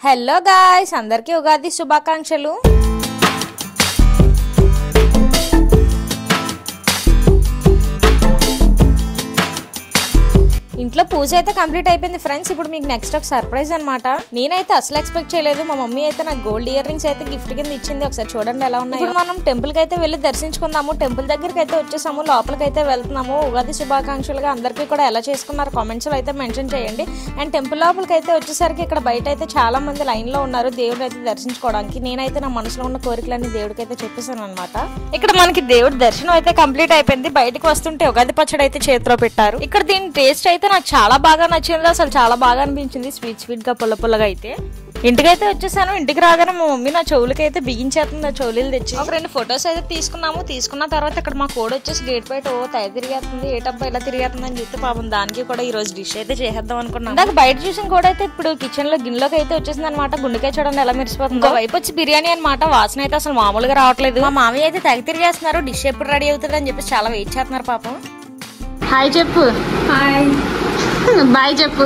Hello guys, అందరికీ ఉగాది శుభాకాంక్షలు. ఇంట్లో పూజ అయితే కంప్లీట్ అయిపోయింది ఫ్రెండ్స్. ఇప్పుడు మీకు నెక్స్ట్ ఒక సర్ప్రైజ్ అనమాట. నేనైతే అసలు ఎక్స్పెక్ట్ చేయలేదు. మా మమ్మీ అయితే నాకు గోల్డ్ ఇయర్ రింగ్స్ అయితే గిఫ్ట్ కింద ఇచ్చింది. ఒకసారి చూడండి ఎలా ఉన్నాయి. ఇప్పుడు మనం టెంపుల్ కి అయితే వెళ్ళి దర్శించుకుందాము. టెంపుల్ దగ్గరికి అయితే వచ్చేసాము, లోపలికి అయితే వెళ్తున్నాము. ఉగాది శుభాకాంక్షలుగా అందరికీ కూడా ఎలా చేసుకున్నారు కామెంట్స్ లో అయితే మెన్షన్ చేయండి. అండ్ టెంపుల్ లోపలికి అయితే వచ్చేసరికి ఇక్కడ బయట అయితే చాలా మంది లైన్ లో ఉన్నారు దేవుడు అయితే దర్శించుకోవడానికి. నేనైతే నా మనసులో ఉన్న కోరికలన్నీ దేవుడికి అయితే చెప్పేసాను అనమాట. ఇక్కడ మనకి దేవుడి దర్శనం అయితే కంప్లీట్ అయిపోయింది. బయటకు వస్తుంటే ఉగాది పచ్చడి అయితే చేతిలో పెట్టారు. ఇక్కడ దీని టేస్ట్ అయితే నాకు చాలా బాగా నచ్చింది. అసలు చాలా బాగా అనిపించింది. స్వీట్ గా పుల్ల పుల్లగా అయితే. ఇంటికైతే వచ్చేసాను. ఇంటికి రాగానే మా మమ్మీ నా చెవులకి అయితే బిగించేస్తుంది. ఆ చెవులు తెచ్చి ఒక 2 ఫొటోస్ అయితే తీసుకున్నాము. తీసుకున్న తర్వాత ఇక్కడ మా కోడ్ వచ్చేసి గేట్ బయట తిరిగేస్తుంది. ఏటబ్బా ఇలా తిరిగేస్తుంది అని చెప్తే పాపం దానికి కూడా ఈ రోజు డిష్ అయితే చేసేద్దాం అనుకున్నాను. దాకా బయట చూసిన కూడా అయితే ఇప్పుడు కిచెన్ లో గిన్నెలోకి అయితే వచ్చేసింది అనమాట. గుండెకాయ చూడండి ఎలా మెరిసిపోతుంది. వైపు వచ్చి బిర్యానీ అనమాట. వాసన అయితే అసలు మామూలుగా రావట్లేదు. మా మామయ్య అయితే తిరిగేస్తున్నారు. డిష్ ఎప్పుడు రెడీ అవుతుంది అని చెప్పేసి చాలా వెయిట్ చేస్తున్నారు పాపం. హాయ్ చెప్పు. హాయ్ బాయ్ చెప్పు.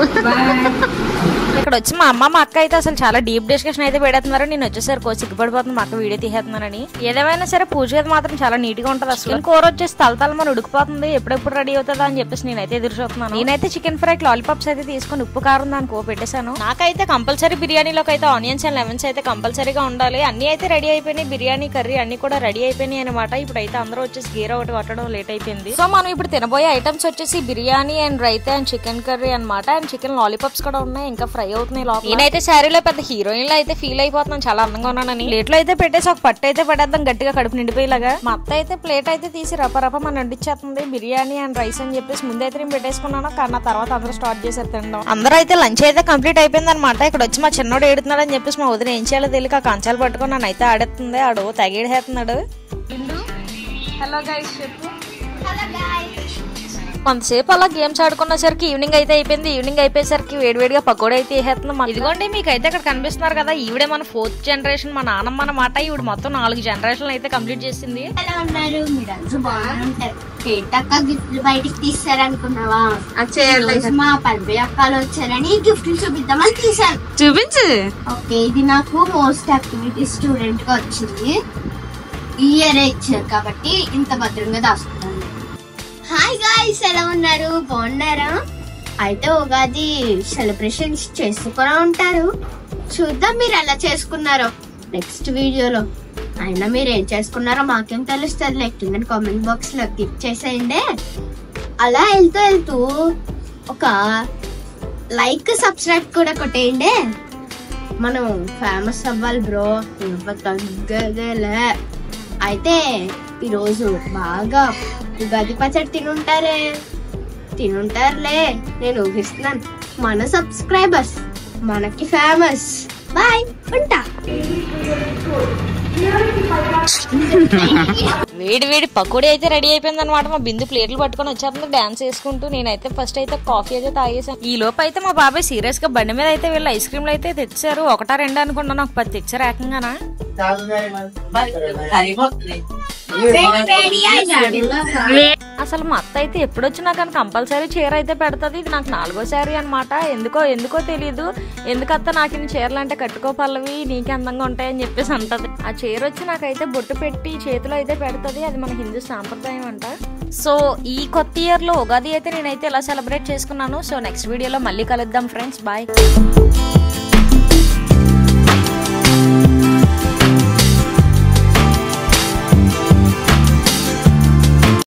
ఇక్కడ వచ్చి మా అమ్మ మా అక్క అయితే అసలు చాలా డీప్ డిస్కషన్ అయితే పెడుతున్నారు. నేను వచ్చేసరికి సిగ్గుపడిపోతుంది మా అక్క వీడియో తీసేస్తున్నానని. ఏదేమైనా సరే పూజ అయితే మాత్రం చాలా నీట్ గా ఉంటుంది. అసలు కూర వచ్చేసి తలతల మన ఉడికిపోతుంది. ఎప్పుడెప్పుడు రెడీ అవుతుందా అని చెప్పేసి నేనైతే ఎదురు చూస్తున్నాను. నేనైతే చికెన్ ఫ్రై లాలీపాప్స్ అయితే తీసుకొని ఉప్పు కారం దానికి పెట్టేశాను. నాకైతే కంపల్సరీ బిర్యానీలోకి అయితే ఆనియన్స్ అండ్ లెమన్స్ అయితే కంపల్సరీగా ఉండాలి. అన్ని అయితే రెడీ అయిపోయినాయి. బిర్యానీ కర్రీ అన్ని కూడా రెడీ అయిపోయినాయి అనమాట. ఇప్పుడు అయితే అందరూ వచ్చేసి గీర ఒకటి కొట్టడం లేట్ అయిపోయింది. సో మనం ఇప్పుడు తినబోయే ఐటమ్స్ వచ్చేసి biryani and raita and chicken curry అనమాట. అండ్ చికెన్ లాలీపాప్స్ కూడా ఉన్నాయి. ఇంకా ఫ్రై అవుతున్నాయి. నేనైతే శారీలో పెద్ద హీరోయిన్ లో అయితే ఫీల్ అయిపోతున్నాను. చాలా అందంగా ఉన్నానని. ప్లేట్ లో అయితే పెట్టేసి ఒక పట్టు అయితే పడేద్దాం గట్టిగా కడుపు నిండిపోయేలాగా. మా అత్త అయితే ప్లేట్ అయితే తీసి రప మన అండిచ్చేస్తుంది. బిర్యానీ అండ్ రైస్ అని చెప్పేసి ముందైతే నేను పెట్టేసుకున్నాను. కానీ తర్వాత అందరూ స్టార్ట్ చేశారు తినడం. అందరూ అయితే లంచ్ అయితే కంప్లీట్ అయిపోయింది అనమాట. ఇక్కడ వచ్చి మా చిన్నోడు ఏడుతున్నాడు అని చెప్పేసి మా వదిన ఏం చేయాలో తెలియక కంచాలు పట్టుకుని నన్ను అయితే ఆడేస్తుంది. ఆడు తగేడేస్తున్నాడు. హలో గైస్ చెప్పు. కొంతసేపు అలా గేమ్స్ ఆడుకున్నసరికి ఈవినింగ్ అయితే అయిపోయింది. ఈవినింగ్ అయిపోయేసరికి వేడివేడిగా పకోడీ అయితే వేసేస్తున్నాం. ఇదిగోండి మీకు అయితే ఇక్కడ కనిపిస్తున్నారు కదా, ఈవిడే మన 4th జనరేషన్, మా నాన్నమ్మ అన్నమాట. ఈవిడ మొత్తం 4 జనరేషన్లు అయితే కంప్లీట్ చేసింది. ఎలా ఉన్నారు మీరు? బాగుంటారు. ఏంటక్క గిఫ్ట్ బయటికి తీస్తారనుకున్నావా? మా పల్బి అక్కలు వచ్చారని గిఫ్ట్ చూపిద్దామని తీసాను. చూపించు. ఓకే, ఇది నాకు మోస్ట్ యాక్టివిటీ స్టూడెంట్ గా వచ్చింది. ఈ ఇయర్ ఇచ్చారు కాబట్టి ఇంత భద్రంగా దాచుకున్నాను. హాయ్ గాయ్స్, ఎలా ఉన్నారు? బాగున్నారా? అయితే ఉగాది సెలబ్రేషన్స్ చేసుకుని ఉంటారు. చూద్దాం మీరు ఎలా చేసుకున్నారో నెక్స్ట్ వీడియోలో. అయినా మీరు ఏం చేసుకున్నారో మాకేం తెలుస్తుంది. కింద కామెంట్ బాక్స్ లో క్లిక్ చేసేయండి. అలా వెళ్తూ ఒక లైక్ సబ్స్క్రైబ్ కూడా కొట్టేయండి. మనం ఫేమస్ అవ్వాలి బ్రో. తగ్గలే. అయితే ఈరోజు బాగా ఉగాది పచ్చడి తినుంటారులే నేను ఊహిస్తున్నాను. మన సబ్స్క్రైబర్స్ మనకి ఫేమస్. బాయ్, ఉంటా. వేడి పకోడీ అయితే రెడీ అయిపోయింది అనమాట. మా బిందు ప్లేట్లు పట్టుకొని వచ్చేస్తుంది డాన్స్ వేసుకుంటూ. నేనైతే ఫస్ట్ అయితే కాఫీ అయితే తాగేసాను. ఈ లోపు అయితే మా బాబాయ్ సీరియస్ గా బండి మీద అయితే వీళ్ళు ఐస్ క్రీమ్లు అయితే తెచ్చారు. 1 2 అనుకున్నాను, ఒక 10 తెచ్చారు ఏకంగానా. అసలు మా అత్త అయితే ఎప్పుడొచ్చినా కానీ కంపల్సరీ చీర అయితే పెడతది. ఇది నాకు 4వ శారీ అనమాట. ఎందుకో తెలియదు. ఎందుకత్త నాకు ఇన్ని చీరలు అంటే కట్టుకో పల్లవి, నీకే అందంగా ఉంటాయని చెప్పేసి అంటది. ఆ చీర వచ్చి నాకైతే బొట్టు పెట్టి చేతిలో అయితే పెడతది. అది మన హిందూ సాంప్రదాయం అంట. సో ఈ కొత్త ఇయర్ లో ఉగాది అయితే నేనైతే ఇలా సెలబ్రేట్ చేసుకున్నాను. సో నెక్స్ట్ వీడియోలో మళ్ళీ కలుద్దాం ఫ్రెండ్స్. బాయ్.